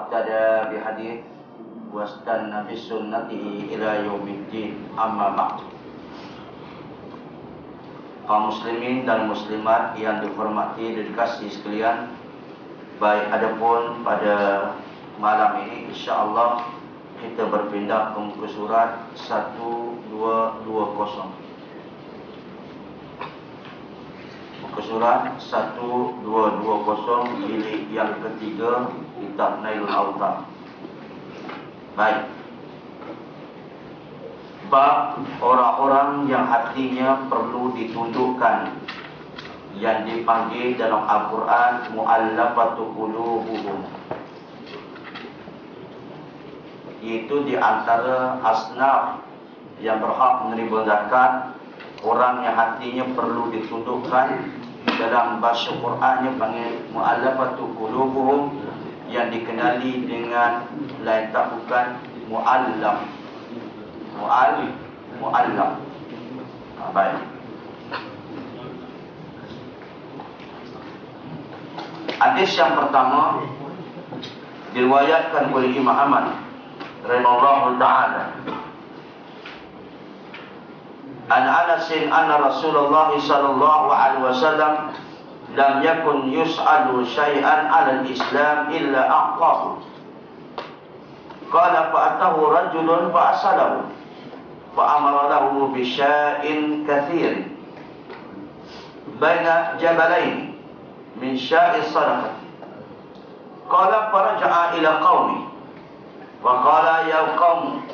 واهتدى بهديه واستنى بسنته إلى يوم الدين. Amma ba'd. Kaum muslimin dan muslimat yang dihormati dan dikasihi sekalian, baik adapun pada malam ini insya-Allah kita berpindah ke muka surat 1220. Muka surat 1220 jilid yang ketiga, kitab Nailul Awtar. Baik. Bab orang-orang yang hatinya perlu ditundukkan, yang dipanggil dalam Al-Quran mu'allafatu qulubuhum, iaitu di antara asnaf yang berhak menerima zakat, orang yang hatinya perlu ditundukkan. Dalam bahasa Qurannya panggil mu'allafatu qulubuhum, yang dikenali dengan lain tak bukan mu'allaf. Mu'allaf. Baik. Hadis yang pertama diriwayatkan oleh Imam Ahmad rahimahullah ta'ala. An Anas anna Rasulullah sallallahu alaihi wasallam lam yakun yus'alu syai'an 'ala al-Islam illa aqahu. Qala fa'atahu rajulun fa'asalahu fa'amara lahu bi syai'in katsirin baina jabalain min sya'i sadaqah. Qala faraja'a ila qaumi wa qala ya qaum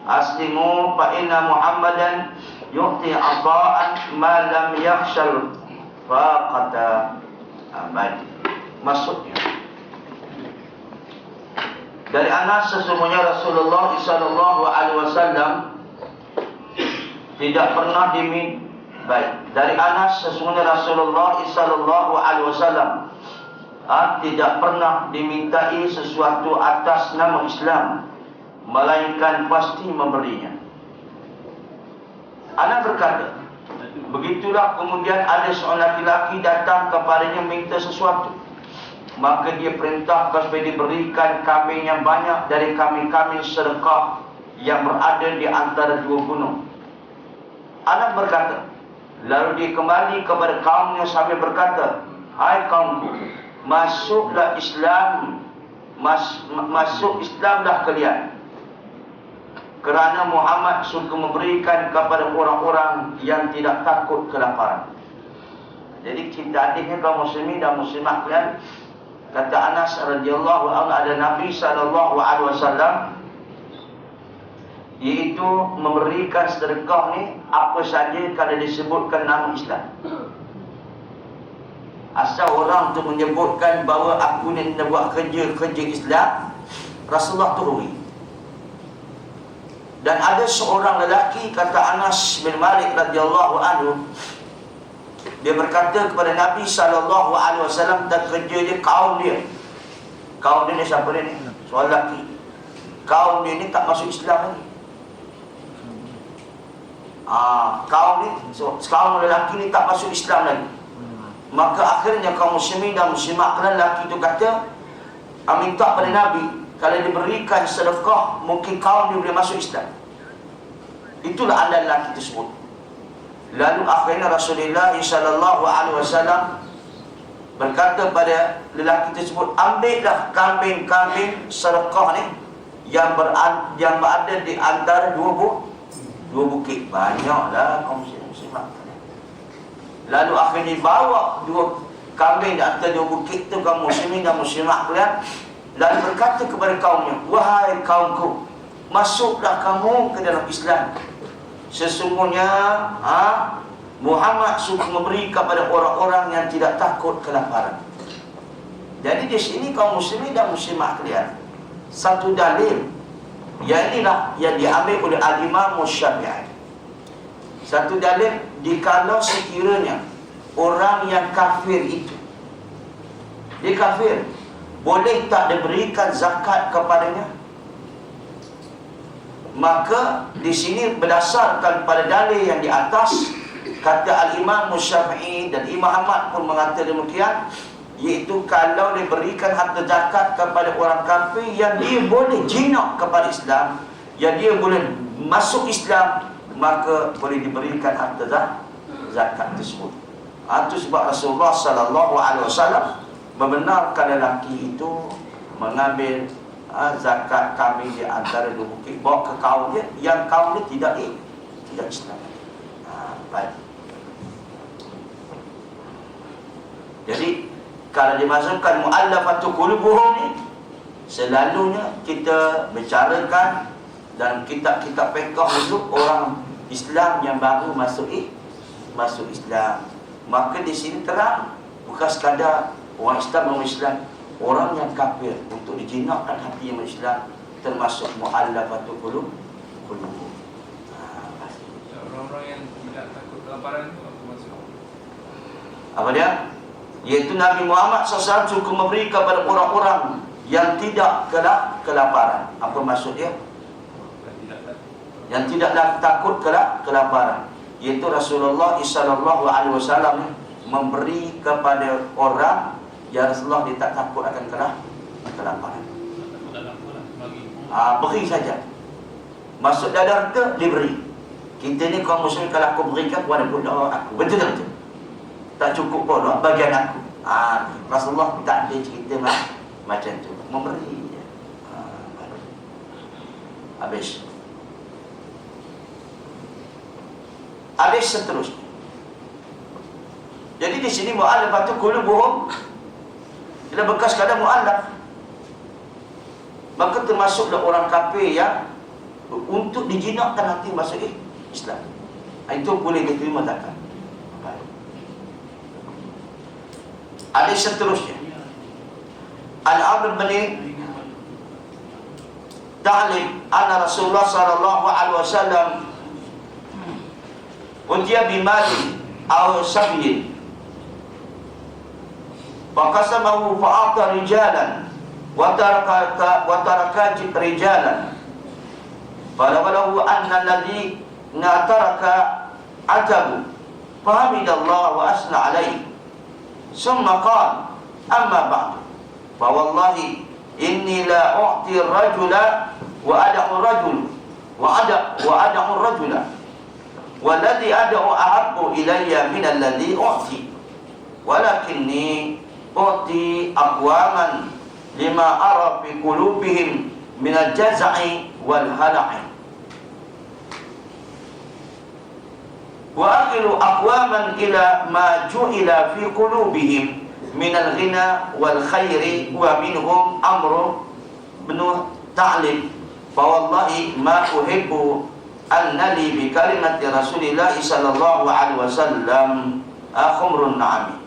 aslimu fa inna Muhammadan yu'ti 'ata'an ma lam yakhshal faqata. Baik. Maksudnya dari Anas, sesungguhnya Rasulullah sallallahu alaihi wasallam tidak pernah dari Anas, sesungguhnya Rasulullah sallallahu alaihi wasallam tidak pernah dimintai sesuatu atas nama Islam, melainkan pasti memberinya. Anas berkata, begitulah kemudian ada seorang laki-laki datang kepadanya minta sesuatu, maka dia perintahkan supaya diberikan kambing yang banyak dari kambing-kambing sedekah yang berada di antara dua gunung. Anak berkata, lalu dia kembali kepada kaumnya sambil berkata, hai kaumku, masuklah Islam, masuk Islamlah kalian, kerana Muhammad suka memberikan kepada orang-orang yang tidak takut kelaparan. Jadi kita adiknya kaum muslimin dan muslimat kalian, kata Anas radhiyallahu anhu, ada Nabi sallallahu alaihi wasallam, iaitu memberikan sedekah ni apa saja kalau disebutkan nama Islam. Asal orang tu menyebutkan bahawa aku ni nak buat kerja Islam, Rasulullah turun. Dan ada seorang lelaki, kata Anas bin Malik radhiyallahu anhu, dia berkata kepada Nabi sallallahu alaihi wasallam dan kerja dia, kaum dia ni siapa dia ni? Seorang lelaki. Kaum dia ni tak masuk Islam lagi. Kaum lelaki ni tak masuk Islam lagi. Maka akhirnya kaum muslimin dan muslimat kalian, lelaki itu kata, minta pada Nabi, kalau diberikan sedekah mungkin kaum dia boleh masuk Islam. Itulah anda lelaki tersebut. Lalu akhirnya Rasulullah sallallahu alaihi wasallam berkata pada lelaki tersebut, ambillah kambing-kambing sedekah ni yang berada di antara dua bukit. Banyaklah kaum muslimat. Lalu akhirnya bawa dua kambing di antara dua bukit tu kaum muslimin dan muslimat kalian, lalu berkata kepada kaumnya, wahai kaumku, masuklah kamu ke dalam Islam. Sesungguhnya Muhammad suka memberi kepada orang-orang yang tidak takut kelaparan. Jadi di sini kaum muslimin dan muslimat kalian, satu dalil yang inilah yang diambil oleh Al-Imam Syafi'i. Satu dalil, jikalau sekiranya orang yang kafir itu, dia kafir, boleh tak diberikan zakat kepadanya? Maka di sini berdasarkan pada dalil yang di atas, kata Al-Imam Syafi'i dan Imam Ahmad pun mengatakan demikian, iaitu kalau diberikan harta zakat kepada orang kafir yang dia boleh jinak kepada Islam, yang dia boleh masuk Islam, maka boleh diberikan harta zakat tersebut. Itu sebab Rasulullah sallallahu alaihi wasallam membenarkan lelaki itu mengambil zakat kambing di antara dua bukit, bawa ke kaum dia, yang kaum dia tidak Islam. Baik. Jadi kalau dimasukkan mu'allafatu qulubuhum ni, selalunya kita bicarakan dalam kitab-kitab fiqh untuk orang Islam yang baru masuk Islam. Maka di sini terang, bukan sekadar orang Islam, orang yang kafir untuk dijinakkan hati yang Islam, termasuk mu'allafatu qulubuhum. Orang-orang yang tidak takut kelaparan itu apa maksud? Apa dia? Iaitu Nabi Muhammad SAW cukup memberi kepada orang-orang yang tidak kelaparan. Apa maksud dia? Yang tidak takut kelaparan. Iaitu Rasulullah SAW memberi kepada orang yang Rasulullah dia tak takut akan kelaparan. Beri saja. Masuk dalam harta, diberi. Kita ni kaum muslim, kalau aku berikan kepada budak aku, betul-betul tak cukup pun bagian aku. Rasulullah tak ada cerita macam tu, memberi. Habis seterusnya. Jadi di sini mu'allafatu qulubuhum, bila bekas kadang mu'allaf, maka termasuklah orang kafir yang untuk dijinakkan hati masuk Islam. Itu boleh diterima zakat. Ada seterusnya. Al-Amr bin Ta'lim anna Rasulullah sallallahu alaihi wasallam utiya bimali aw sabyin faqasamahu fa'ata rijalan wa taraka rijalan falawalahu anna alladhi nataraka atabu fahamidallah wa asna alaihi summa qala amma ba'du fa wallahi inni la u'ti ar-rajula wa ad'u ar-rajul wa ad'u ar-rajula walladhi ad'u ahabbu ilayya min alladhi u'ti walakinni u'ti aqwaman lima ara fi qulubihim min al-jaz'i wal hala'i wa akhiru aqwaman ila ma ju'ila fi qulubihim min al-ghina wal khairi wa minhum Amr bin Ta'lim fa wallahi ma uhibbu annali bi kalimati Rasulillah sallallahu alaihi wasallam khumrun na'ami.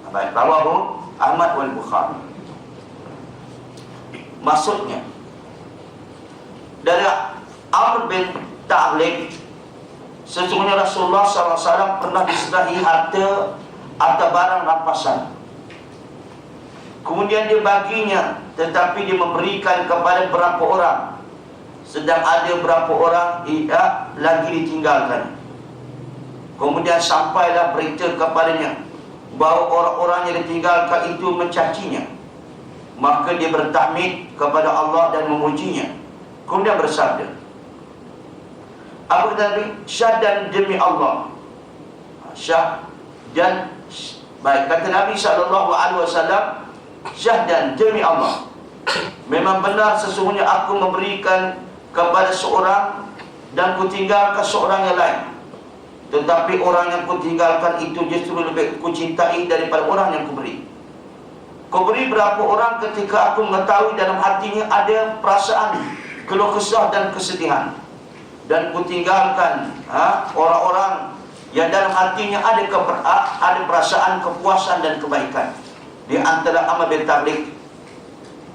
Baik, rawahu Ahmad wal Bukhari. Maksudnya dari Amr bin Ta'lim, sesungguhnya Rasulullah SAW pernah diserahi harta atau barang rampasan. Kemudian dia baginya, tetapi dia memberikan kepada berapa orang, sedang ada berapa orang lagi ditinggalkan. Kemudian sampailah berita kepadanya bahawa orang-orang yang ditinggalkan itu mencacinya. Maka dia bertahmid kepada Allah dan memujinya. Kemudian bersabda, apa tadi? Syahdan demi Allah. Syahdan, baik, kata Nabi SAW, syahdan demi Allah, memang benar sesungguhnya aku memberikan kepada seorang dan kutinggalkan seorang yang lain, tetapi orang yang kutinggalkan itu justru lebih kucintai daripada orang yang kuberi. Kuberi berapa orang ketika aku mengetahui dalam hatinya ada perasaan keluh kesah dan kesedihan, dan kutinggalkan orang-orang yang dalam hatinya ada perasaan kepuasan dan kebaikan. Di antara Amr bin Ta'lim,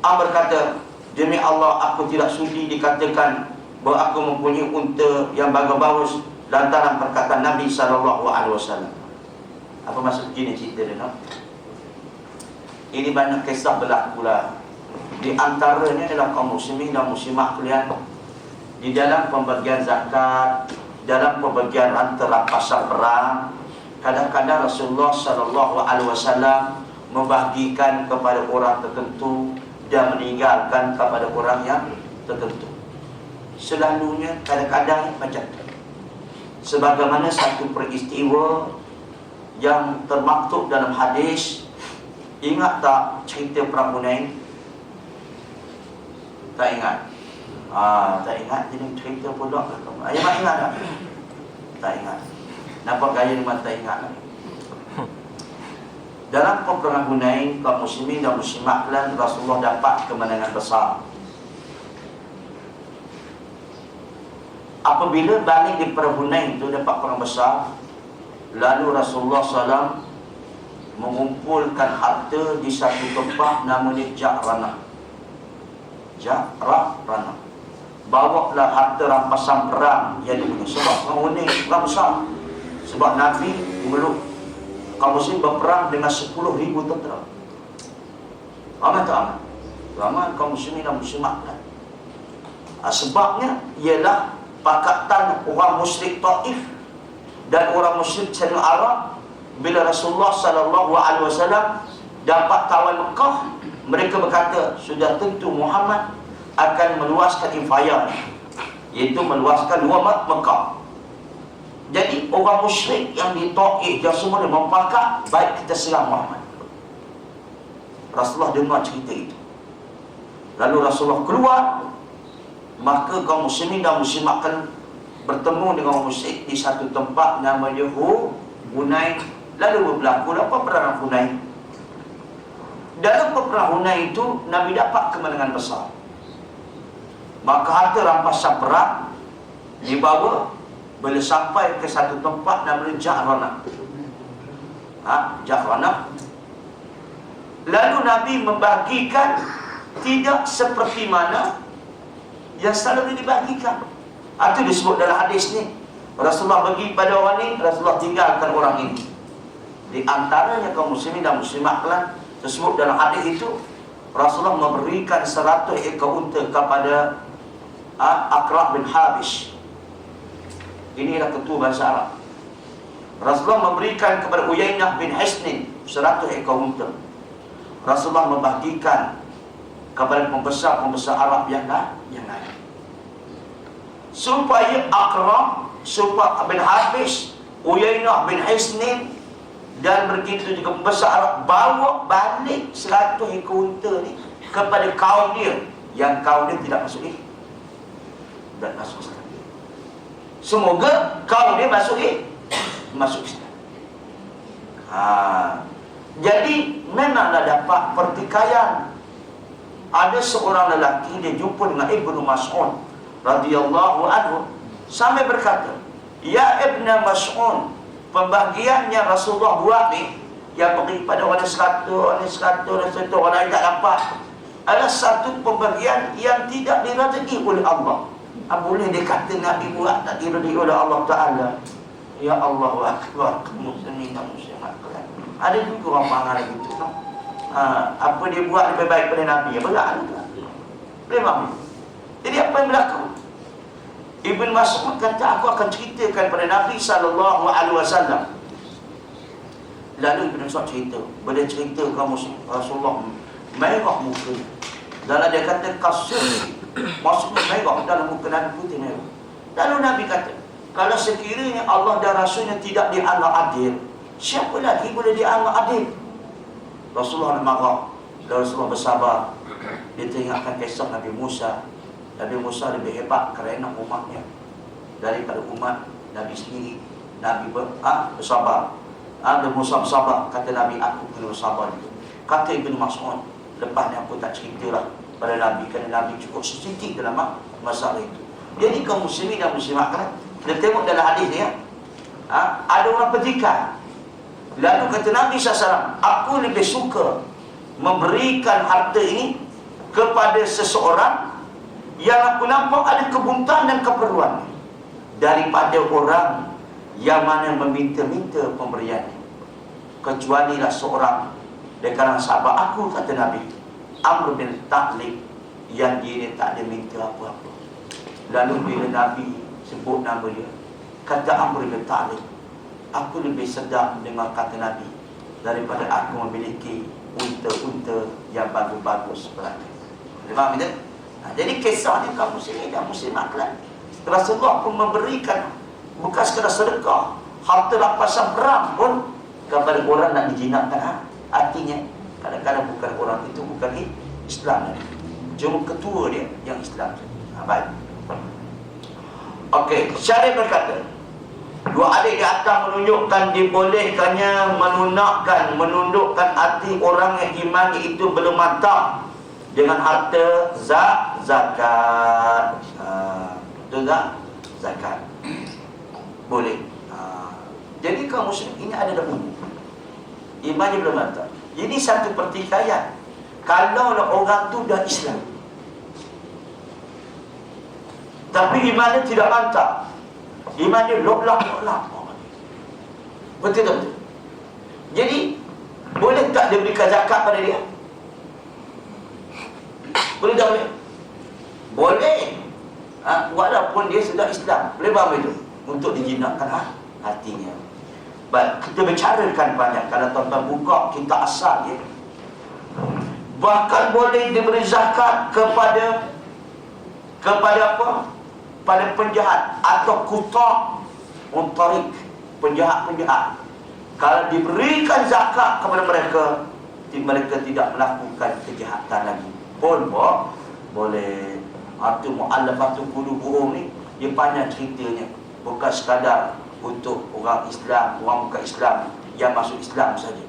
Amr berkata, demi Allah aku tidak sudi dikatakan bahawa aku mempunyai unta yang bagus-bagus lantaran perkataan Nabi SAW. Apa maksud gini cerita dia, no? Ini banyak kisah berlaku lah. Di antaranya adalah kaum muslimin dan muslimah kalian, di dalam pembagian zakat, dalam pembagian harta rampasan perang, kadang-kadang Rasulullah SAW membagikan kepada orang tertentu dan meninggalkan kepada orang yang tertentu. Selalunya kadang-kadang macam tu. Sebagaimana satu peristiwa yang termaktub dalam hadis. Ingat tak cerita Perang Hunain? Tak ingat? Tak ingat, jadi cerita pula. Ayah mak ingat tak? Tak ingat. Nampak gaya memang tak ingat. Dalam peperangan Hunain, kaum muslimin dan muslimat kalian, Rasulullah dapat kemenangan besar. Apabila balik di perang Hunain itu dapat perang besar, lalu Rasulullah SAW mengumpulkan harta di satu tempat namanya Ja'ranah. Ja'ranah. Bawalah harta rampasan perang yang dia punya. Sebab perang Hunain perang besar. Sebab Nabi memeluk kaum muslim berperang dengan 10,000 tentera. Ramai tak ramai? Ramai kaum muslimin dan muslimat. Sebabnya ialah pakatan orang musyrik Taif dan orang musyrik Tanah Arab. Bila Rasulullah SAW dapat tawan Mekah, mereka berkata, sudah tentu Muhammad akan meluaskan infayah, iaitu meluaskan luar Mekah. Jadi orang musyrik yang di Taif yang semua dia mempakat, baik kita serang Muhammad. Rasulullah dengar cerita itu. Lalu Rasulullah keluar, maka kaum muslimin dan muslimat akan bertemu dengan orang musyrik di satu tempat namanya Hunain. Lalu berlaku apa perang Hunain. Dalam perang Hunain itu Nabi dapat kemenangan besar. Maka harta rampasan perang dibawa bila sampai ke satu tempat namanya Ja'ranah. Ja'ranah. Lalu Nabi membagikan tidak seperti mana yang selalu dibagikan. Itu disebut dalam hadis ni. Rasulullah bagi pada orang ni, Rasulullah tinggalkan orang ini. Di antaranya kaum muslimin dan muslimat kalian tersebut dalam hadis itu, Rasulullah memberikan 100 ekor unta kepada Aqra' bin Habis. Inilah ketua bahasa Arab. Rasulullah memberikan kepada Uyainah bin Hisnin 100 ekor unta. Rasulullah membagikan kepada pembesar-pembesar Arab yang lain. Supaya Aqra', supaya bin Habis, Uyainah bin Hisnin dan begitu juga pembesar Arab bawa balik 100 ekor unta ni kepada kaum dia, yang kaum dia tidak masuk Islam. Dan masuk Islam. Semoga kaum dia masuk Islam. Jadi memanglah dapat pertikaian. Ada seorang lelaki dia jumpa dengan Ibnu Mas'ud radhiyallahu anhu sampai berkata, "Ya Ibnu Mas'ud, pembagiannya Rasulullah buat ni yang bagi pada orang 100, orang lain tak dapat, adalah satu pembagian yang tidak direzeki oleh Allah." Boleh dia kata Nabi buat tak direzeki oleh Allah Ta'ala? Ya Allahu Akbar, muslimin dan muslimat. Ada juga orang panggil gitu kan? Apa dia buat lebih baik pada Nabi? Berat juga. Memang. Jadi apa yang berlaku? Ibn Mas'ud kata, aku akan ceritakan pada Nabi SAW. Lalu Ibn Mas'ud cerita. Bila cerita kamu Rasulullah merah muka. Dalam dia kata kasut, maksudnya merah dalam muka Nabi putih merah. Lalu Nabi kata, kalau sekiranya Allah dan Rasulnya tidak dianggap adil, siapa lagi boleh dianggap adil? Rasulullah marah. Dan Rasulullah bersabar. Dia teringatkan kisah Nabi Musa. Nabi Musa lebih hebat kerana umatnya daripada umat Nabi sendiri. Nabi bersabar. Nabi Musa bersabar. Kata Nabi, aku kena bersabar juga. Kata Ibn Mas'ud, lepas ni aku tak ceritalah pada Nabi, kerana Nabi cukup sensitif dalam masalah itu. Jadi kaum muslimin dan muslimat kan, kita tengok dalam hadis ni ada orang petikai. Lalu kata Nabi SAW, aku lebih suka memberikan harta ini kepada seseorang yang aku nampak ada kebutuhan dan keperluan, daripada orang yang mana meminta-minta pemberiannya. Kecualilah seorang dari kalangan sahabat aku, kata Nabi, Amr bin Taqlib, yang dia tak ada minta apa-apa. Lalu bila Nabi sebut nama dia, kata Amr bin Taqlib, aku lebih sedap mendengar kata Nabi daripada aku memiliki unta-unta yang bagus-bagus belaka. Faham tak? Jadi kisah ni kaum muslimin dan muslimat kelak. Rasulullah pun memberikan bukan sekadar sedekah, harta rampasan perang pun kepada orang nak dijinakkan hatinya. Kadang-kadang bukan orang itu bukan Islam, cuma ketua dia yang Islam. Baik. Okey, Syarif berkata, dua adik di atas menunjukkan dibolehkannya menundukkan hati orang yang iman itu belum mantap dengan harta zakat. Betul tak? Zakat boleh. Jadi kaum muslim ini ada dahulu, imannya belum mantap. Jadi satu pertikaian. Kalau orang tu dah Islam tapi imannya tidak mantap, imannya lok-lok. Betul tak? Jadi boleh tak dia berikan zakat pada dia? Boleh tak boleh? Boleh. Walaupun dia sudah Islam, boleh faham itu? Untuk dijinakkan hatinya. Baik, kita bicarakan banyak. Kalau tuan-tuan buka kitab asal ya, bahkan boleh diberi zakat kepada apa? Pada penjahat atau kutak muntarik, penjahat-penjahat. Kalau diberikan zakat kepada mereka, mereka tidak melakukan kejahatan lagi pun boleh. Itu mu'allafatu qulubuhum ni dia panjang ceritanya, bukan sekadar untuk orang Islam, orang bukan Islam yang masuk Islam saja.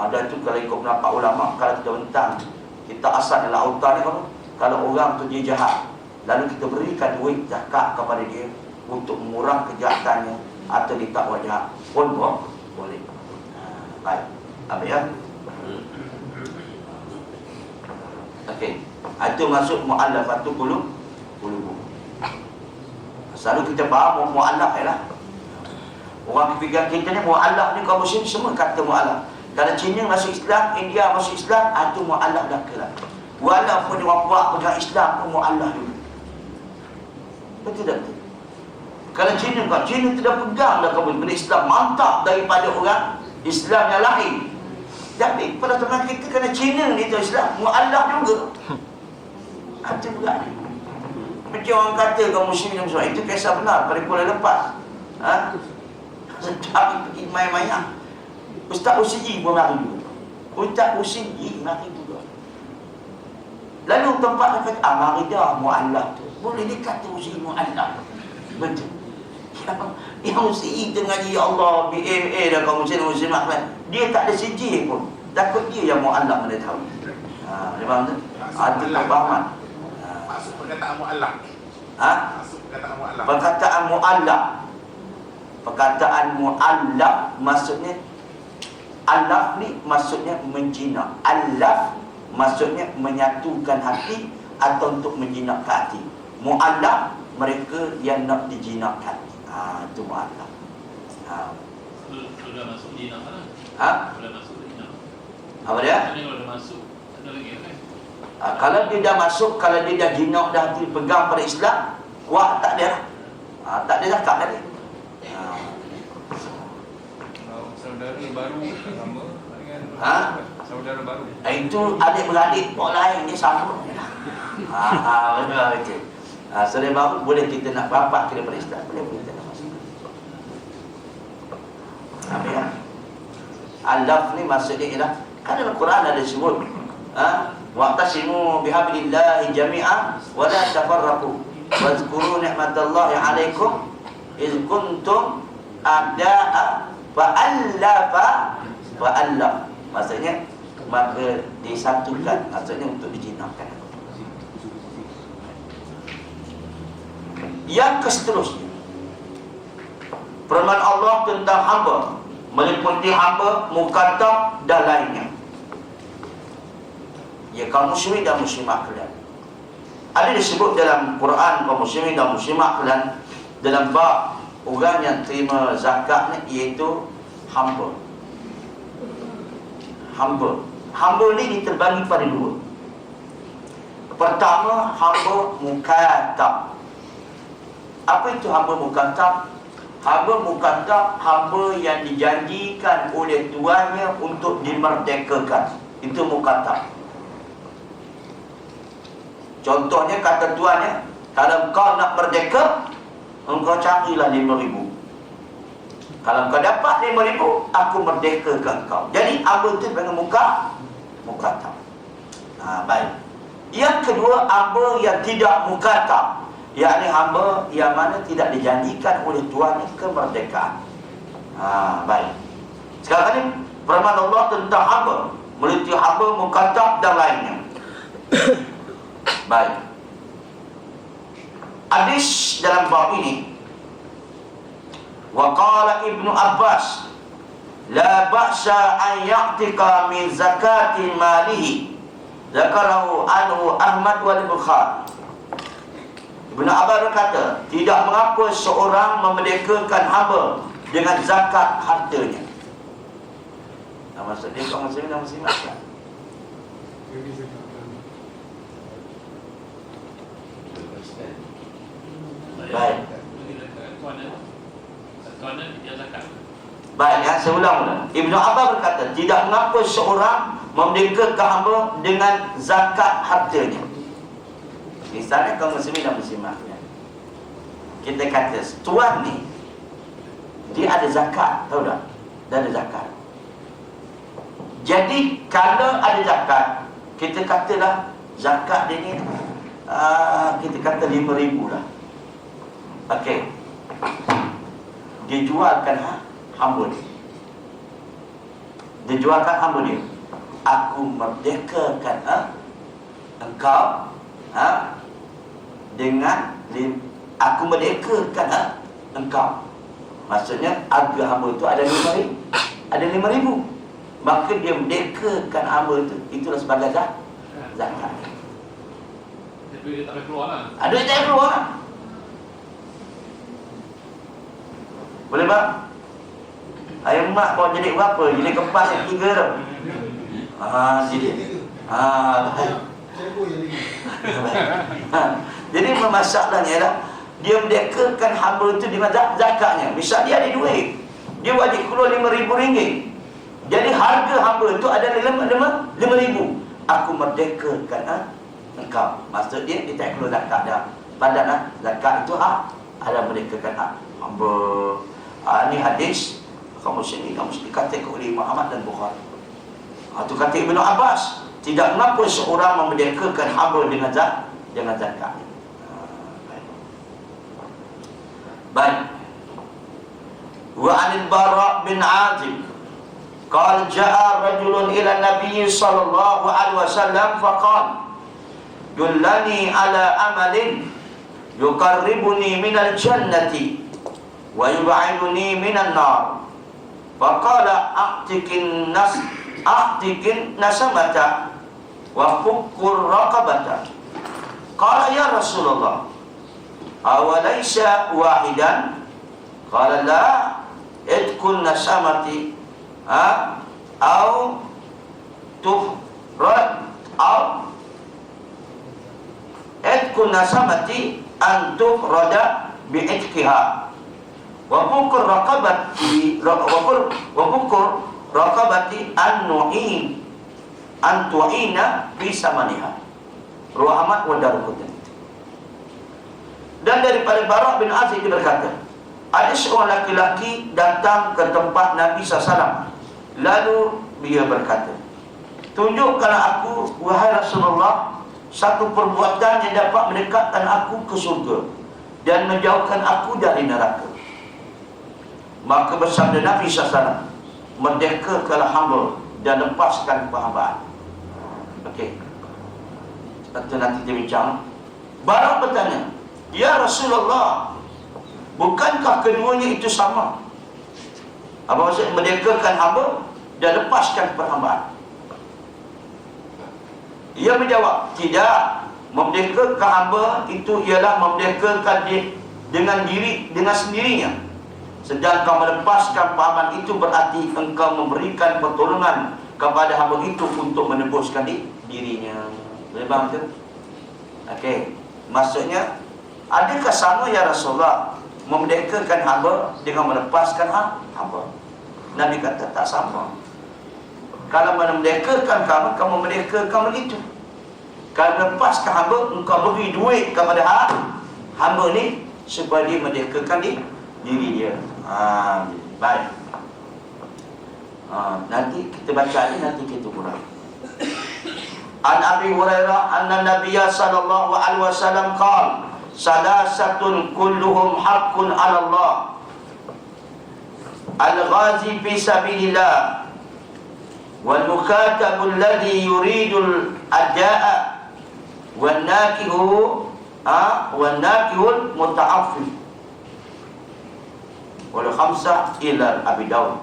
Dan itu kalau ikut pendapat ulama, kalau kita bentang kita asal dalam autar ni, kalau orang tu dia jahat, lalu kita berikan duit zakat kepada dia untuk mengurang kejahatannya atau ditakwa jahat pun boleh. Baik. Apa ya? Okey. Itu masuk mu'allafatu qulubuhum. Selalu kita faham mu'allaf ialah orang fikiran kita ni, mu'allaf ni kaum muslim semua kata mu'allaf. Kalau Cina masuk Islam, India masuk Islam, itu mu'allaf dah kelak. Walaupun orang buat pegang Islam pun mu'allaf dulu. Betul tak? Kalau Cina tidak pegang dah kaum benda Islam mantap daripada orang Islam yang lain. Tapi pada teman kita kena Cina ni tu Islam mu'allaf juga. Itu juga ni. Macam orang kata kaum muslimin semua, itu kisah benar pada bulan lepas. Sedap pergi main-main. Ustaz Usiji pun mari juga. Ustaz Usiji mari juga. Lalu tempat dia kata, mari dah mu'allaf tu. Boleh dia kata Usiji mu'allaf. Betul. Yang Usiji tengah ngaji ya Allah, BMA dah kaum muslimat kan. Dia tak ada sijil pun. Takut dia yang mu'allaf mana tahu. Dia faham tak? Itu kefahaman. Maksud perkataan mu'allaf. Maksud perkataan mu'allaf. Perkataan mu'allaf. Perkataan mu'allaf maksudnya, alaf ni maksudnya menjinak. Alaf maksudnya menyatukan hati atau untuk menjinakkan hati. Mu'allaf mereka yang nak dijinakkan. Itu mu'allaf. Sudah masuk jinak mana? Sudah masuk jinak. Apa dia? Kalau dah masuk, ada lagi kan? Kalau dia dah masuk, kalau dia dah jinak dah hati pegang pada Islam, kuat tak dia? Tak ada zakat lagi. Saudara baru sama dengan saudara baru. Itu adik-beradik orang lain dia sama. Benar betul. Saudara baru boleh kita nak bapak kira pada Islam, boleh kita nak masuk. Apa ya? Alaf ni maksudnya ialah, kan dalam Quran ada sebut, wa'tasimu bihablillahi jami'an wa la tafarraqu wadhkuru ni'matallahi 'alaikum iz kuntum a'da'a fa'allaf. Maksudnya maka disatukan, maksudnya untuk dijinakkan. Yang seterusnya, firman Allah tentang hamba meliputi hamba, mukatab dan lainnya. Ya, kaum muslimin dan muslimat kalian. Ada disebut dalam Quran kaum muslimin dan muslimat kalian dalam bab orang yang terima zakat ni, iaitu hamba. Hamba ni diterbagi pada dua. Pertama, hamba mukatab. Apa itu hamba mukatab? Hamba mukatab, hamba yang dijanjikan oleh tuannya untuk dimerdekakan. Itu mukatab. Contohnya kata tuannya, kalau kau nak merdeka, engkau carilah 5,000. Kalau kau dapat 5,000, aku merdekakan kau. Jadi hamba itu dengan mukatab. Baik. Yang kedua, hamba yang tidak mukatab, yakni hamba yang mana tidak dijanjikan oleh tuannya kemerdekaan. Baik. Sekarang ni firman Allah tentang hamba, meliputi hamba, mukatab dan lainnya. Baik. Hadis dalam bab ini, wa qala Ibnu Abbas, la ba'sa an ya'tika min zakati malihi, zakarahu anhu Ahmad wal Bukhari. Ibnu Abbas berkata, tidak mengapa seorang memerdekakan hamba dengan zakat hartanya. Maksud dia kaum muslimin dan muslimat kan? Baik. Baik, saya ulang mula. Ibnu Abbas berkata, tidak mengapa seorang memerdekakan hamba dengan zakat hartanya. Misalnya kaum muslimin dan muslimat, kita kata tuan ni dia ada zakat, tahu tak? Dia ada zakat. Jadi kalau ada zakat, kita katalah zakat dia ni kita kata 5,000 lah. Okey. Dia jualkan hamba dia. Dia jualkan hamba dia. Aku merdekakan engkau dengan aku merdekakan engkau. Maksudnya harga hamba itu ada 5,000. Ada 5,000. Maka dia merdekakan hamba itu, itulah sebagai zakat. Duit dia tak boleh keluar lah. Duit tak boleh keluar lah. Boleh bang? Ayam mak bawa jadi berapa? Jadi kepas yang 3 tu. Jadi jadi masalahnya ialah dia merdekakan hamba itu dengan zakatnya. Misal dia ada duit, dia wajib keluar RM5,000. Jadi harga hamba itu ada 5,000. Aku merdekakan engkau. Maksud dia tak keluar zakat dah. Padahal zakat itu ada merdekakan hamba. Ini hadis kaum muslimin dikatakan oleh Muhammad dan Bukhari. Itu kata Ibnu Abbas, tidak mengapa seorang memerdekakan hamba dengan zakat. Baik. Wa 'anil Bara' bin 'Azib qala ja'a rajulun ila Nabi sallallahu alaihi wasallam faqala dullani ala amalin yuqarribuni minal jannati wa yub'iduni minan nar. Faqala a'tikin nasamata wa fukkur raqabata. Qala ya Rasulullah, awalaysa wahidan? Qala la, idkun nasamati au tufrad au idkun nasamati an tufrada bi'itqiha wa fukur raqabati an tu'ina fi samaniha. Ruah Ahmad wa Daruqutni. Dan daripada Bara' bin Azib dia berkata, ada seorang laki-laki datang ke tempat Nabi SAW. Lalu dia berkata, tunjukkanlah aku, wahai Rasulullah, satu perbuatan yang dapat mendekatkan aku ke surga dan menjauhkan aku dari neraka. Maka bersabda Nabi SAW, merdekakanlah hamba dan lepaskan perhambaan. Okey, itu nanti kita bincang. Bara' bertanya, ya Rasulullah, bukankah keduanya itu sama? Apa maksud merdekakan hamba dan lepaskan perhambaan? Ia menjawab, tidak. Memerdekakan hamba itu ialah memerdekakan dengan sendirinya. Sedangkan melepaskan perhambaan itu berarti engkau memberikan pertolongan kepada hamba itu untuk menebuskan dirinya. Boleh faham tu? Okey. Maksudnya, adakah sama ya Rasulullah memerdekakan hamba dengan melepaskan hamba? Nabi kata tak sama. Kalau mana merdekakan kamu, kamu merdekakan begitu. Kalau lepaskan hamba, engkau beri duit kepada hamba ni supaya dia merdekakan diri dia. Baik. Nanti kita baca ni, nanti kita kurang. An Abi Hurairah anna Nabiyya sallallahu alaihi wasallam qala salasatun kulluhum haqqun 'ala Allah. Al-ghazi fi sabilillah wal mukatabu alladhi yuridul adaa'a wan nakihul muta'affif. Wal khamsah ila Abi Daud.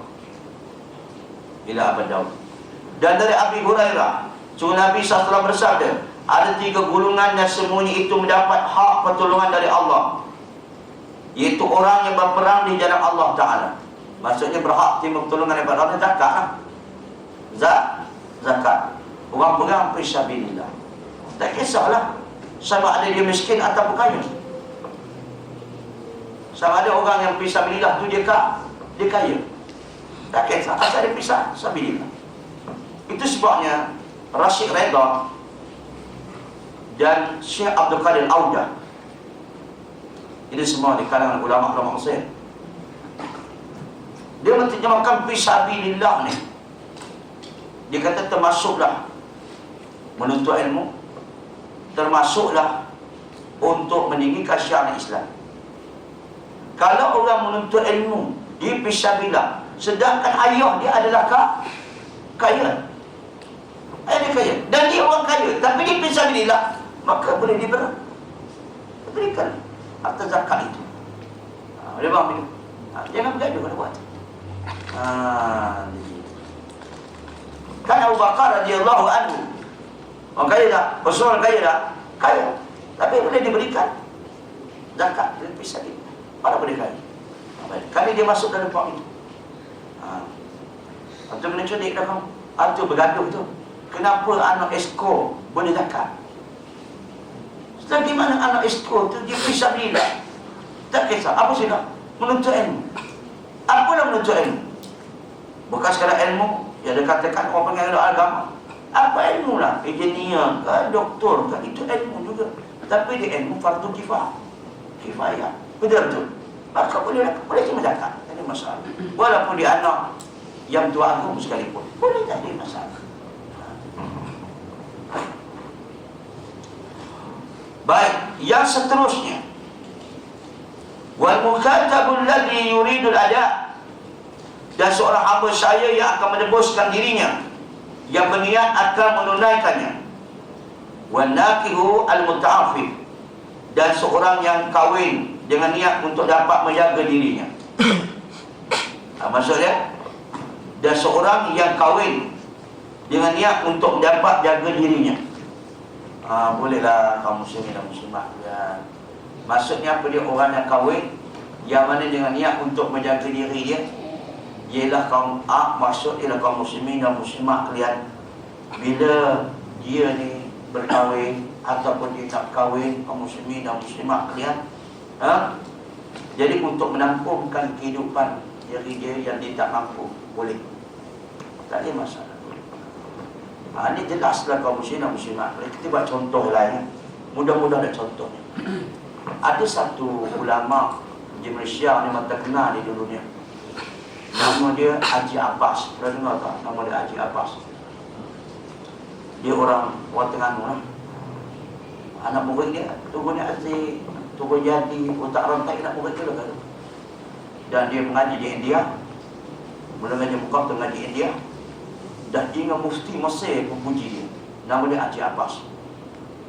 Dan dari Abi Hurairah, Nabi SAW bersabda, ada 3 golongan yang semuanya itu mendapat hak pertolongan dari Allah, iaitu orang yang berperang di jalan Allah Ta'ala. Maksudnya berhak terima pertolongan daripada Allah. Zakat lah. Zakat. Orang perang fisabilillah. Tak kisahlah sama ada dia miskin atau kaya. Sama ada orang yang fisabilillah tu dia kaya. Tak kisah asal dia fisabilillah. Itu sebabnya Rashid Redha dan Syekh Abdul Qadir Audah, ini semua di kalangan ulama-ulama Mesir, dia menterjemahkan fisabilillah ni. Dia kata termasuklah menuntut ilmu, termasuklah untuk meninggikan syiar Islam. Kalau orang menuntut ilmu di fisabilillah, sedangkan ayah dia adalah kaya, ayah dia kaya dan dia orang kaya, tapi dia fisabilillah, maka boleh diberikan harta zakat itu. Boleh faham itu? Jangan bergaduh kalau buat. Kan Abu Bakar radhiyallahu anhu, orang kaya tak? Rasul kaya tak? Kaya, tapi boleh diberikan zakat dan fisabilillah. Mana boleh kaya? Kali dia masuk dalam puak itu. Itu kena cerdik dah kamu. Itu bergaduh tu. Kenapa anak esko boleh zakat? Sedangkan mana anak esko tu dia fisabilillah. Tak kisah. Apa sila? Menuntut ilmu. Apalah menuntut ilmu? Bukan sekadar ilmu yang dia katakan orang panggil agama. Apa ilmu lah? Engineer ke, doktor ke, itu ilmu juga. Tapi dia ilmu fardu kifayah. Betul. Maka boleh terima zakat. Tak ada masalah. Walaupun dia anak yang tua agung sekalipun, boleh, tak ada masalah. Baik, yang seterusnya, wal mukhatabul ladzi yuridul ada', dan seorang hamba saya yang akan menebuskan dirinya, yang berniat akan menunaikannya. Wan nakihu al muta'affif, dan seorang yang kahwin dengan niat untuk dapat menjaga dirinya. Maksudnya, dan seorang yang kahwin dengan niat untuk dapat jaga dirinya. Bolehlah kaum muslimin dan muslimat ya. Maksudnya apa dia? Orang yang kahwin yang mana dengan niat untuk menjaga diri dia, ialah kaum maksud ialah kaum muslimin dan muslimat kalian. Bila dia ni berkahwin ataupun dia nak kahwin, kaum muslimin dan muslimat kalian, jadi untuk menampungkan kehidupan diri dia yang dia tak mampu, boleh, tak ada masalah. Ini jelaslah kaum muslimin dan muslimat. Kita buat contoh lain, mudah-mudah ada contohnya. Ada satu ulama di Malaysia ni terkenal di dunia. Nama dia Haji Abbas. Pernah dengar tak nama dia Haji Abbas? Dia orang Terengganu lah. Anak murid dia Turun Aziz, Turun Jadi, Otak Rantai, anak murid dia lah. Dan dia mengaji di India. Mula mengaji muka mengaji di India. Dan hingga mufti Mesir memuji dia. Nama dia Haji Abbas.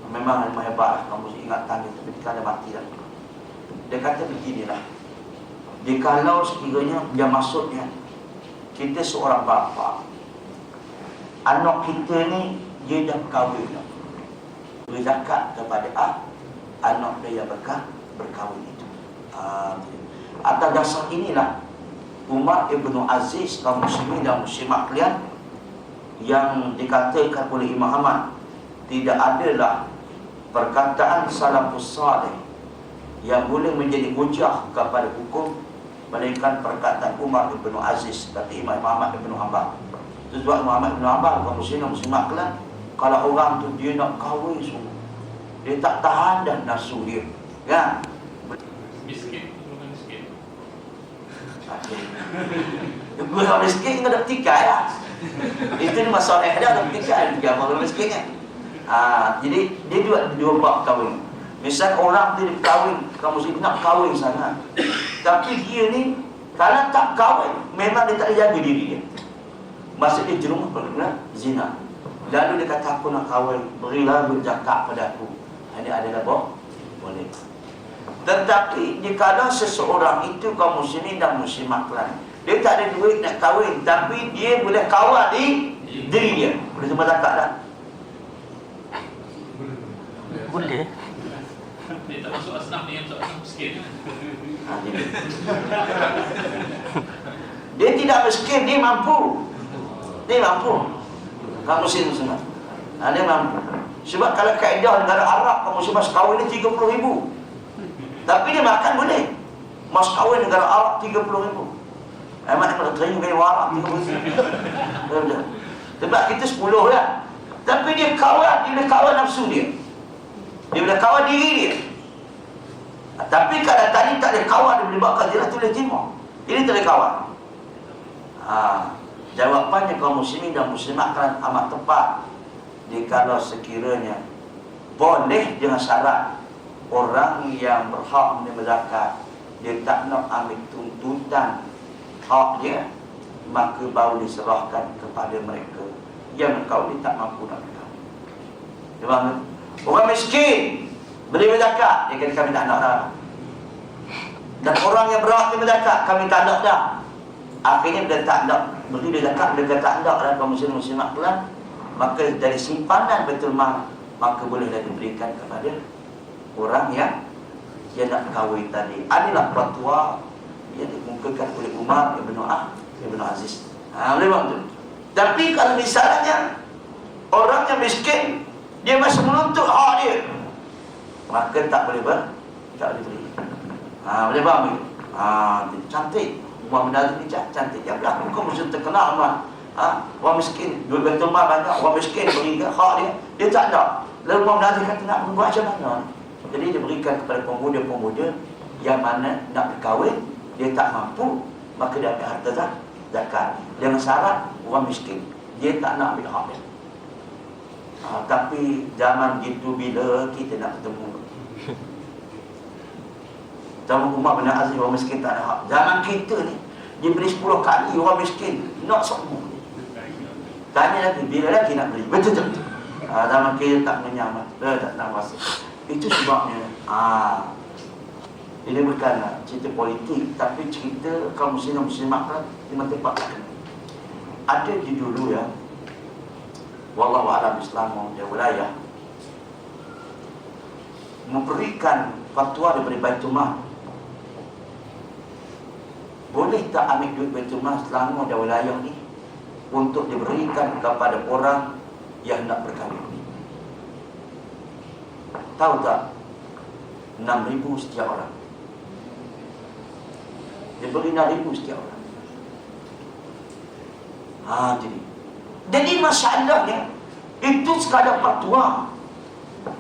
Memang ilmu hebat lah. Kamu ingatan dia, tapi dia mati dah. Dia kata beginilah, dia kalau sekiranya dia maksudnya kita seorang bapa, anak kita ni dia dah berkahwin dah, beri zakat kepada anak dia yang berkahwin itu. Atas dasar inilah Umar Ibn Aziz, kaum muslimin dan muslimat kalian, yang dikatakan oleh Imam Ahmad, tidak adalah perkataan salafus salih yang boleh menjadi hujah kepada hukum melainkan perkataan Umar Ibn Aziz, kata Imam Ahmad Ibn Hanbal. Itu sebab Muhammad bin Abbas, kaum muslimat kelas, kalau orang tu dia nak kahwin semua, dia tak tahan dah nafsu dia. Ya. Miskin, bukan miskin. Gue orang miskin kena dapat tikai lah. Itu ni masalah dia dapat tikai juga orang miskin kan. Jadi dia dua bab kahwin. Misal orang tu dia kahwin, kamu sini nak kahwin sangat, tapi dia ni kalau tak kahwin memang dia tak ada jaga diri dia. Masa dia jerumus berkena zina, lalu dia kata aku nak kahwin, berilah berzakat pada aku. Ini adalah boleh. Tetapi jika seseorang itu kaum muslimin dan muslimat lain, dia tak ada duit nak kahwin, tapi dia boleh kawal di diri dia, boleh terima zakat tak? Boleh. Dia tak masuk asnaf ni, yang masuk asnaf miskin. Dia tidak miskin, dia mampu. Dia mampu. Kamu muslim. Dia mampu. Sebab kalau kaedah negara Arab, kamu muslim mas kahwin ni 30,000. Tapi dia makan boleh. Mas kahwin negara Arab 30,000. Mana kalau terima kaya warak 30,000. Sebab kita 10 lah. Tapi dia kawal, dia boleh kawal nafsu dia. Dia boleh kawal diri dia. Tapi kalau tadi tak ada kawal, dia boleh bakal dia tu boleh terima. Ini tak ada kawal. Jawapannya kaum muslimin dan muslimat kan amat tepat. Jikalau sekiranya boleh dengan syarat orang yang berhak menerima zakat dia tak nak ambil tuntutan hak dia, maka baru diserahkan kepada mereka yang kau dia tak mampu nak berkahwin. Dia faham? Orang miskin beri zakat, dia kata kami tak nak dah. Dan orang yang berhak menerima zakat, kami tak nak dah. Akhirnya dia tak nak beri dia zakat, dia kata tak nak dah kaum muslim muslimat pelan. Maka dari simpanan Baitul Mal, maka bolehlah diberikan kepada orang yang dia nak kahwin tadi. Inilah fatwa yang dikemukakan oleh Umar Ibn Aziz. Boleh betul. Tapi kalau misalnya orang yang miskin dia masih menuntut hak dia, maka tak boleh beri. Boleh faham ke? Cantik. Umar Ibn Aziz ni cantik. Dia berlaku kau mesti terkenal Umar. Orang miskin, duit Baitul Mal banyak, orang miskin beri hak dia, dia tak ada. Lalu Umar Ibn Aziz kata nak buat macam mana? Jadi dia berikan kepada pemuda-pemuda yang mana nak berkahwin, dia tak mampu, maka dia ambil harta zakat. Dengan syarat orang miskin, dia tak nak ambil hak dia. Tapi zaman gitu bila kita nak bertemu. Zaman Umar bin Aziz orang miskin tak ada hak. Zaman kita ni, dia beri 10 kali orang miskin, nak semua. Tanya lagi, bila lagi nak beli? Betul tak? Zaman kita tak menyaman, tak nak rasa. Itu sebabnya ini bukan cerita politik, tapi cerita kaum muslim dan muslimat kan di tempat lain. Ada di dulu ya, wallahu a'lam Islam di wilayah memberikan fatwa daripada Baitul Mal. Boleh tak ambil duit Baitul Mal selama di wilayah ni untuk diberikan kepada orang yang nak berkahwin? Tahu tak? 6,000 setiap orang. Dia beri 6,000 setiap orang. Jadi masalahnya itu sekadar fatwa.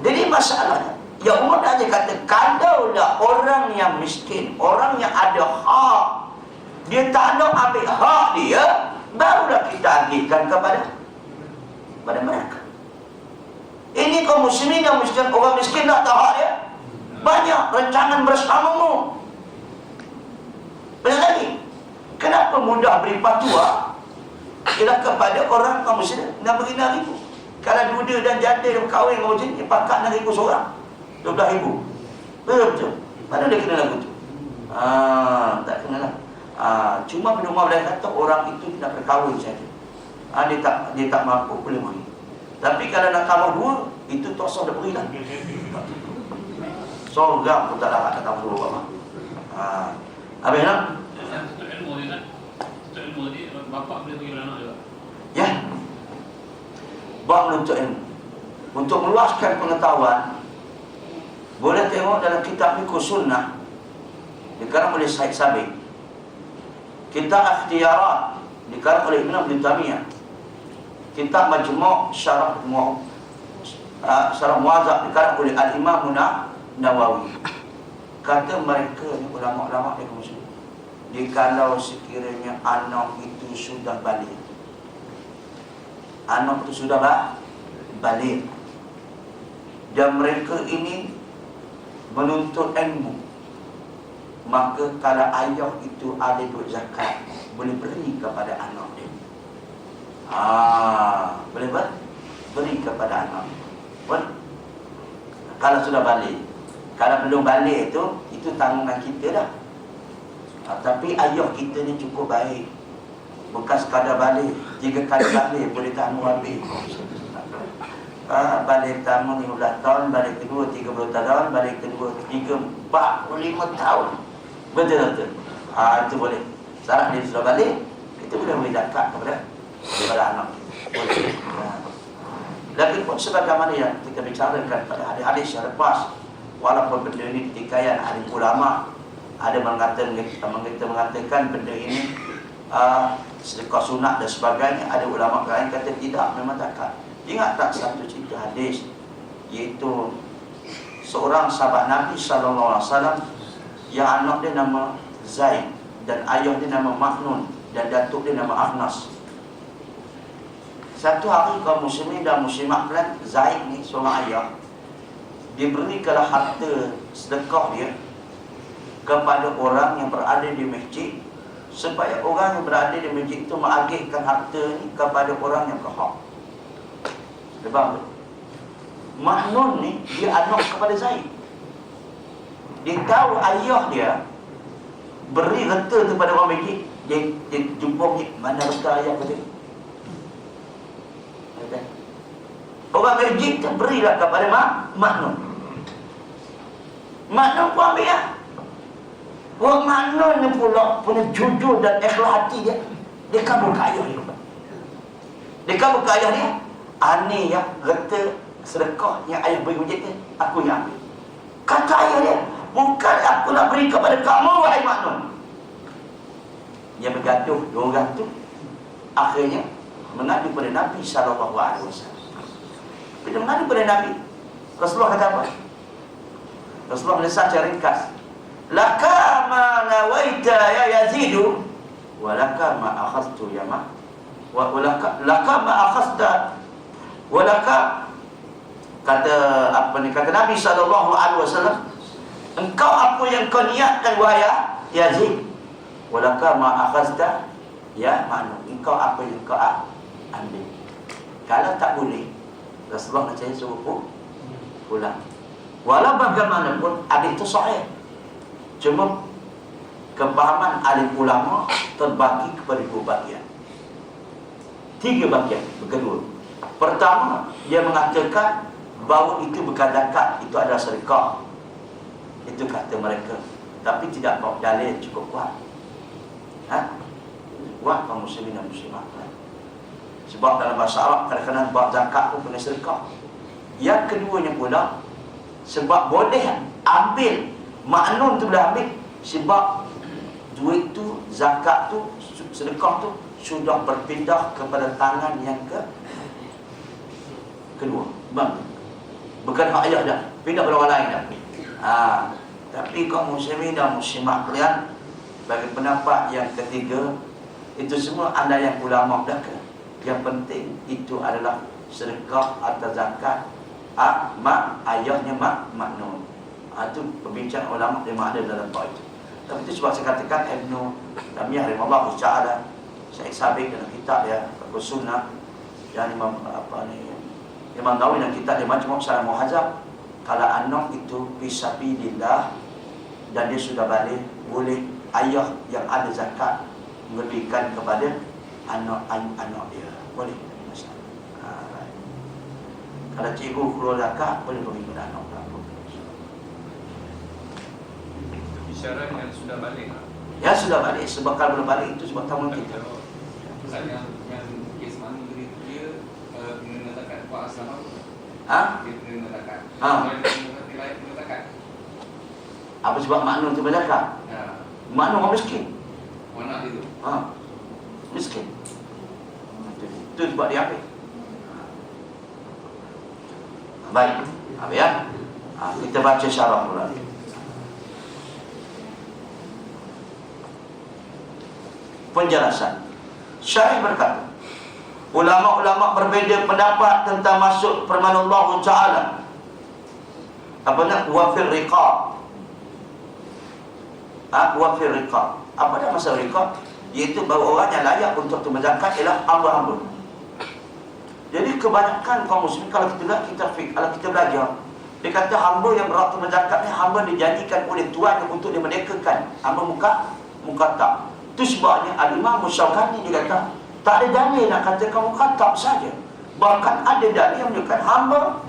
Jadi masalahnya, ya Umar aja kata, kalaulah orang yang miskin, orang yang ada hak, dia tak nak ambil hak dia, barulah kita agihkan kepada mereka. Ini kaum muslimin yang miskin, orang miskin nak tahu hak dia. Banyak rancangan bersamamu. Banyak lagi. Kenapa mudah beri fatwa? Ialah kepada orang kaum muslim nak beri 6,000. Kalau duda dan janda yang kahwin kaum muslim, dia pakat 6,000 seorang, 12,000. Betul. Padahal dia kena lagu tu. Tak kena lah. Cuma bin Umar boleh kata orang itu nak berkahwin saja. Dia tak mampu boleh beri. Tapi kalau nak tambah 2, itu tak sah dah berilah. Sorang pun tak dapat nak tambah 2 apa. Habis nak? Untuk ilmu ni kan? Untuk ilmu ni, bapak boleh bagi anak juga? Ya. Bab menuntut ilmu. Untuk meluaskan pengetahuan, boleh tengok dalam kitab Fiqh Sunnah, dikarang oleh Syed Sabiq. Kitab Ikhtiyarat, dikarang oleh Ibn Taimiyah. kitab Majmu' Syarah Muwazzab dikarang oleh Al-Imam Nawawi. Kata mereka ni ulama-ulama dia muslim, kalau sekiranya anak itu sudah balik, anak itu sudah balik, dan mereka ini menuntut ilmu, maka kalau ayah itu ada duit zakat, boleh beri kepada anak dia. Boleh beri kepada anak. Boleh. Kalau sudah balik. Kalau belum balik itu tanggungan kita dah. Tapi ayah kita ni cukup baik, bukan sekadar balik. 3 kali balik boleh tanggung habis. Balik pertama 15 tahun, balik kedua 30 tahun, balik kedua 3, 4, 5 tahun. Betul-betul. Itu boleh. Syarat dia sudah balik, kita boleh beri zakat kepada anak. Boleh. Lagi pun sebagaimana yang kita bicarakan pada hadis-hadis yang lepas, walaupun benda ini pertikaian ahli ulama, ada mengatakan benda ini sedekah sunat dan sebagainya. Ada ulama lain kata tidak, memang zakat. Ingat tak satu cerita hadis, iaitu seorang sahabat Nabi SAW yang anak dia nama Zaid dan ayah dia nama Maknun dan datuk dia nama Akhnas. Satu hari kaum muslimin dan muslimat melihat Zaid ni seorang ayah, dia berikanlah harta sedekah dia kepada orang yang berada di masjid, supaya orang yang berada di masjid itu mengagihkan harta ni kepada orang yang berhak. Sebab Maknun ni dia anak kepada Zaid. Dia tahu ayah dia beri harta kepada orang masjid, dia jumpa ni, mana harta ayah kata. Orang masjid tu berilah kepada Maknun. Maknun pun ambil lah. Orang Maknun ni pula punya jujur dan ikhlas hati dia, dia kabur ke ayah dia. Dia kabur ke ayah dia. Ani yang harta sedekah yang ayah beri masjid ni, aku yang ambil. Kata ayah dia, bukan aku nak beri kepada kamu, wahai Maknun. Dia bergaduh, diorang tu akhirnya mengadu pada Nabi SAW. Bila mengadu pada Nabi, Rasulullah kata apa? Rasulullah menyesal secara ringkas, laka ma nawaita ya Yazidu wa laka ma akhadtu ya ma wa laka ma akhadta wa laka, kata apa ni, kata Nabi SAW, engkau apa yang kau niatkan wahai Yazid, wa laka ma akhadta ya Maknun, engkau apa yang kau ambil. Kalau tak boleh, Rasulullah macam ni suruh pulang. Walau bagaimanapun hadis itu sahih, cuma kepahaman alim ulama terbagi kepada 2 bahagian, 3 bahagian kedua. Pertama, dia mengatakan bahawa itu bukan zakat, itu adalah sedekah. Itu kata mereka, tapi tidak bawa dalil cukup kuat. Kuat kaum muslimin dan muslimat. Sebab dalam bahasa Arab kadang-kadang bawa zakat pun kena sedekah. Yang keduanya pula, sebab boleh ambil, Maknun tu boleh ambil sebab duit tu, zakat tu, sedekah tu sudah berpindah kepada tangan yang kedua. Bukan hak ayah dah, pindah kepada orang lain dah. Tapi kaum muslimin dan muslimat kalian, bagi pendapat yang ketiga, itu semua ada yang ulama belaka. Yang penting itu adalah sedekah atau zakat ayahnya Maknun. Itu pembicaraan ulama memang ada dalam bab itu. Tapi itu sebab saya katakan Ibnu Taimiyah rahimahullah ta'ala, Syekh Sabiq dalam kitab dia Sunnah, dan Imam Nawawi dalam kitab dia Majmu' Syarah Muhazzab, kalau anak itu fisabilillah dan dia sudah balik, boleh ayah yang ada zakat memberikan kepada anak dia, boleh. Kalau cikgu keluar zakat, boleh bagi kepada anak pula. Isyarat yang sudah balik. Ya sudah balik, sebab kalau belum balik itu sebab tamu kita. Yang kes mana dia kena zakat kuat asal dia kena zakat. Dia kena zakat. Apa sebab Maknun tu berzakat? Ya. Maknun orang miskin. Mana itu? Miskin. Itu sebab dia ambil. Baik. Ya. Kita baca syarah pula. Penjelasan. Syarih berkata, ulama-ulama berbeza pendapat tentang masuk firman Allah Ta'ala. Apa nak? Wa fil riqab. Wa fil riqab. Apa dah masalah riqab? Iaitu bahawa orang yang layak untuk berzakat ialah hamba-hamba. Jadi kebanyakan kaum muslimin, kalau kita lihat kalau kita belajar, dia kata hamba yang berhak berzakat ni hamba dijanjikan oleh tuannya untuk dimerdekakan. Hamba mukatab. Itu sebabnya Al-Imam Syaukani dia kata, tak ada dalil nak katakan mukatab saja. Bahkan ada dalil yang menunjukkan hamba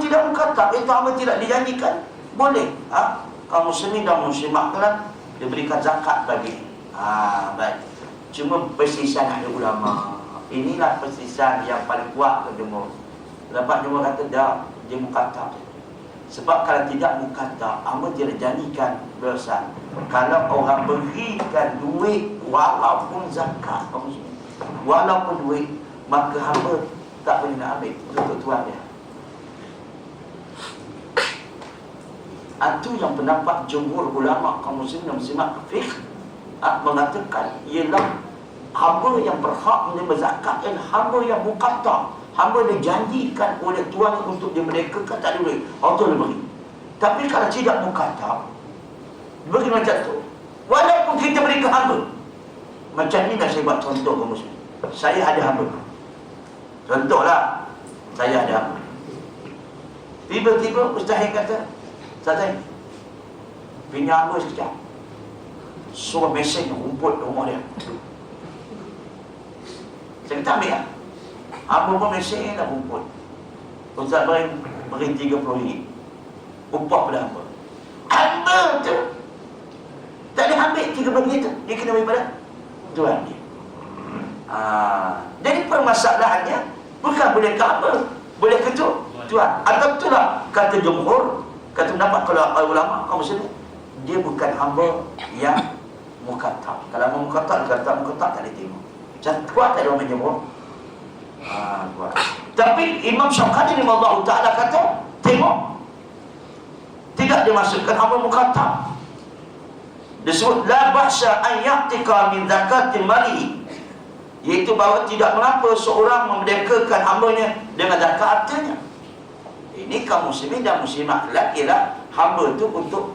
tidak mukatab, itu hamba tidak dijanjikan. Boleh. Kaum muslimin dan muslimat kan diberikan zakat bagi. Baik. Cuma persisian ada ulama. Inilah persisian yang paling kuat ke jumhur. Dapat jumhur kata dah, dia mukatab. Sebab kalau tidak mukatab, hamba tidak janjikan dosa. Kalau orang berikan duit walaupun zakat, walaupun duit, maka hamba tak boleh nak ambil untuk tuan dia. Itu yang pendapat jumhur ulama kaum muslimin dan muslimat fiqh mengatakan ialah hamba yang berhak menerima zakat dan hamba yang mukatab. Hamba dijanjikan oleh tuan untuk dimerdekakan, tak boleh. Allah boleh beri. Tapi kalau tidak mukatab, beri macam tu. Walaupun kita beri ke hamba. Macam ni dah saya buat contoh kaum muslimin. Saya ada hamba. Contohlah, saya ada hamba. Tiba-tiba Ustaz kata, Ustaz, pinjam hamba sekejap. Suruh mesej rumput rumah dia. Saya kata ambil lah. Hamba pun mesej dah rumput. Ustaz beri RM30 upah pada hamba. Hamba tu tak ada ambil RM30 tu. Dia kena beri pada tuan dia. Jadi permasalahannya bukan boleh ke hamba, boleh ke tuan. Atau itulah kata jumhur, kata pendapat kalau ulama kaum muslimin, dia bukan hamba yang mukatab. Kalau mukatab, dia kata mukatab tak boleh tengok. Macam kuat tak ada orang jumhur. Tapi Imam Syaukani rahimahullah ta'ala kata, tengok, tidak dimasukkan hamba mukatab. Disebut la bahsa an ya'tika min zakatil mali, iaitu bahawa tidak mengapa seorang memerdekakan hambanya dengan zakat hartanya. Ini kaum muslimin dan muslimat ialah hamba itu untuk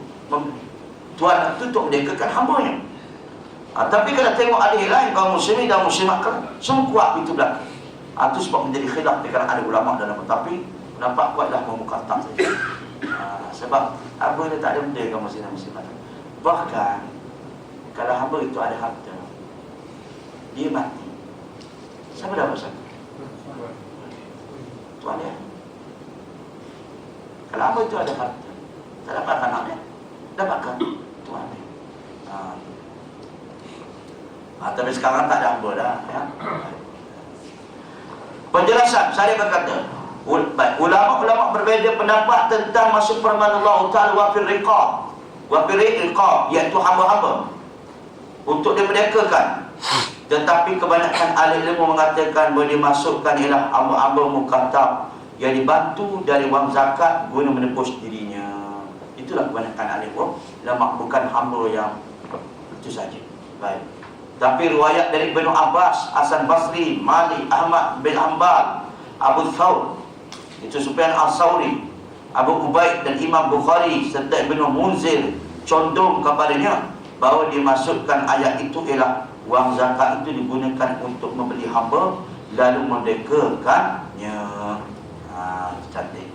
tuan itu untuk merdekakan hambanya. Tapi kalau tengok adik lain kaum muslimin dan muslimat kan semua kuat itu belakang. Itu sebab menjadi khilaf di kalangan ada ulama dalam, tapi nampak kuatlah memukatab saja. Sebab hamba dia tak ada benda kaum muslimin dan muslimat. Bahkan kalau hamba itu ada harta, dia mati, siapa dah bersama? Tuan dia. Kalau hamba itu ada harta, tak dapatkan anak dia, dapatkan tuan dia. Tapi sekarang tak ada hamba dah, ya. Penjelasan, saya berkata, ulama-ulama berbeza pendapat tentang masuk firman Allah Ta'ala wa fil riqab, iaitu hamba-hamba untuk dimerdekakan. Tetapi kebanyakan ahli ilmu mengatakan boleh dimasukkan ialah hamba-hamba mukatab yang dibantu dari wang zakat guna menebus dirinya. Itulah kebanyakan ahli ulama, bukan hamba yang itu saja. Baik. Tapi riwayat dari Ibnu Abbas, Hasan Basri, Malik, Ahmad bin Hanbal, Abu Thawr, itu Sufyan Al-Thawri, Abu Ubaid dan Imam Bukhari serta Ibnu Munzir condong kepadanya bahawa dimasukkan ayat itu ialah wang zakat itu digunakan untuk membeli hamba lalu merdekakannya. Cantik.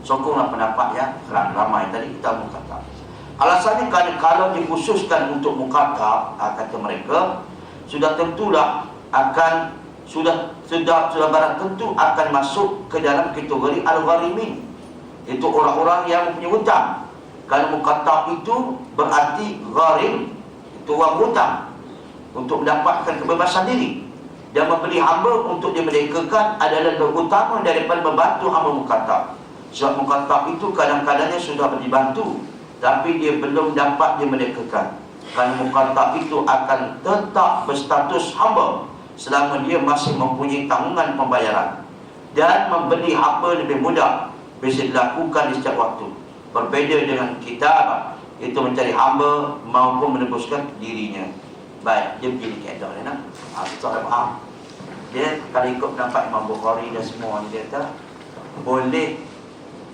Sokonglah pendapat ya, ramai tadi kita mengatakan. Alasannya kalau dikhususkan untuk mukatab, kata mereka, sudah tentulah akan sudah barang tentu akan masuk ke dalam kategori al-gharimin, itu orang-orang yang mempunyai hutang. Kalau mukatab itu berarti gharim, itu orang hutang untuk mendapatkan kebebasan diri, dan membeli hamba untuk dimerdekakan adalah lebih utama daripada membantu hamba mukatab. Sebab mukatab itu kadang-kadangnya sudah dibantu, tapi dia belum dapat dimerdekakan. Kerana mukatab itu akan tetap berstatus hamba selama dia masih mempunyai tanggungan pembayaran. dan membeli hamba lebih mudah bisa dilakukan di setiap waktu. Berbeza dengan kitab, itu mencari hamba maupun menebuskan dirinya. Baik, dia begini kaedah dia nak. Kita dah faham. Dia kalau ikut pendapat Imam Bukhari dan semua, dia kata boleh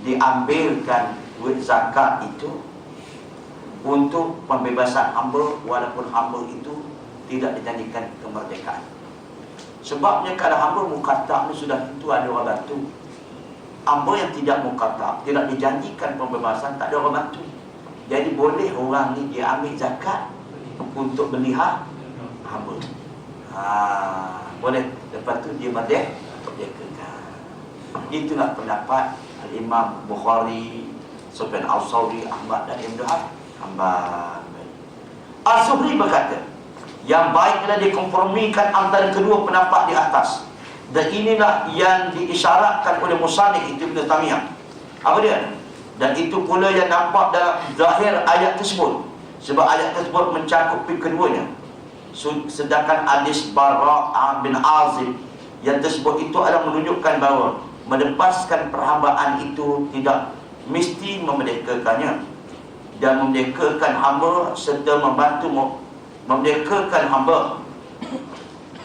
diambilkan duit zakat itu untuk pembebasan hamba walaupun hamba itu tidak dijadikan kemerdekaan. Sebabnya kalau hamba mukatab ni sudah tentu ada orang bantu. Hamba yang tidak mukatab, tidak dijanjikan pembebasan, tak ada orang bantu. Jadi boleh orang ni dia ambil zakat untuk beli hamba. Boleh. Lepas tu dia merdekakan. Itulah pendapat Imam Bukhari, Sufyan Al-Thawri, Ahmad dan Ibn Hanbal. Al-Zuhri berkata, yang baik adalah dikompromikan antara kedua pendapat di atas. Dan inilah yang diisyaratkan oleh musannif itu Ibn Taymiyah. Apa dia? Dan itu pula yang nampak dalam zahir ayat tersebut. Sebab ayat tersebut mencakupi keduanya. Sedangkan hadis Bara' bin Azib yang tersebut itu adalah menunjukkan bahawa melepaskan perhambaan itu tidak mesti memerdekakannya, dan memerdekakan hamba serta membantu memerdekakan hamba.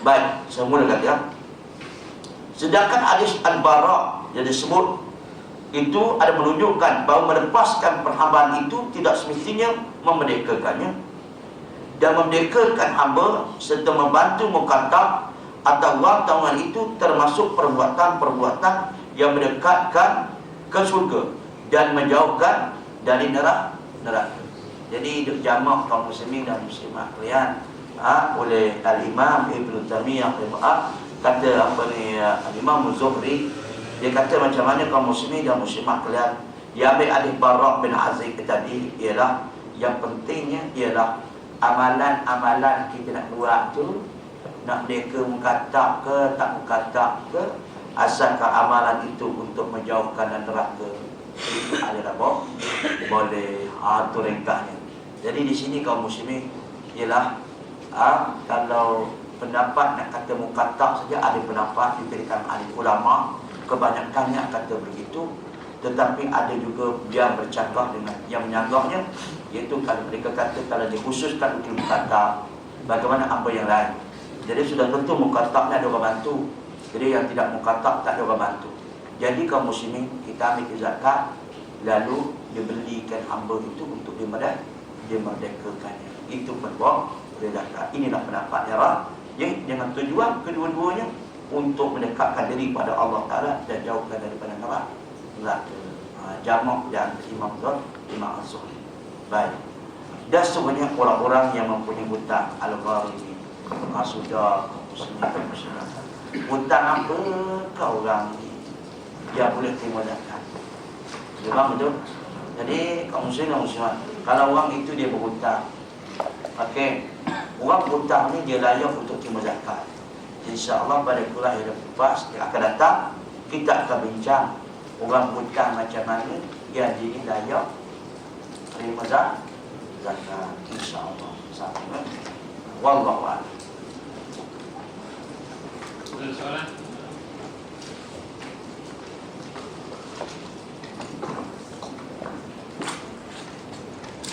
Baik, saya mula kata. Sedangkan hadis Al-Bara' yang disebut itu ada menunjukkan bahawa melepaskan perhambaan itu tidak semestinya memerdekakannya, dan memerdekakan hamba serta membantu mukatab atau wartawan itu termasuk perbuatan-perbuatan yang mendekatkan ke syurga dan menjauhkan dari neraka. Jadi jamak kaum muslimin dan muslimat kalian oleh Al-Imam Ibn Taymiyah kata apa ni, Al-Imam Zuhri, dia kata macam mana kaum muslimin dan muslimat kalian. Dia ambil hadis Bara' bin Azib tadi ialah yang pentingnya ialah amalan-amalan kita nak buat tu, nak mereka mukatab ke tak mukatab ke, asalkan amalan itu untuk menjauhkan dan neraka, itu ada apa? Boleh. Itu ringkasnya. Jadi di sini kaum muslimin ialah kalau pendapat nak kata mukatab saja, ada pendapat diberikan ahli ulama, kebanyakannya kata begitu. Tetapi ada juga yang bercakap dengan yang menyanggahnya, iaitu kalau mereka kata kalau dikhususkan untuk mukatab, bagaimana hamba yang lain. Jadi sudah tentu mukatabnya ada orang bantu. Jadi yang tidak mukatab tak ada orang bantu. Jadi kaum muslimin, kita ambil zakat, lalu dibelikan hamba itu untuk dimerdekakannya. Itu peluang zakat. Inilah pendapat yang dengan tujuan kedua-duanya untuk mendekatkan diri pada Allah Ta'ala dan jauhkan daripada neraka. Jamak dan Imam Al-Zuhri. Baik. Dan sebenarnya orang-orang yang mempunyai hutang al-gharimi, sudah muslimin, hutang apa kau orang ni dia boleh terima zakat. Faham betul? Jadi kaum muslimin dan muslimat, kalau orang itu dia berhutang, okey, orang berhutang ni dia layak untuk terima zakat. InsyaAllah pada kuliah yang lepas yang akan datang, kita akan bincang orang hutang macam mana yang jadi layak terima zakat. InsyaAllah. Wallahu a'lam. Ada soalan?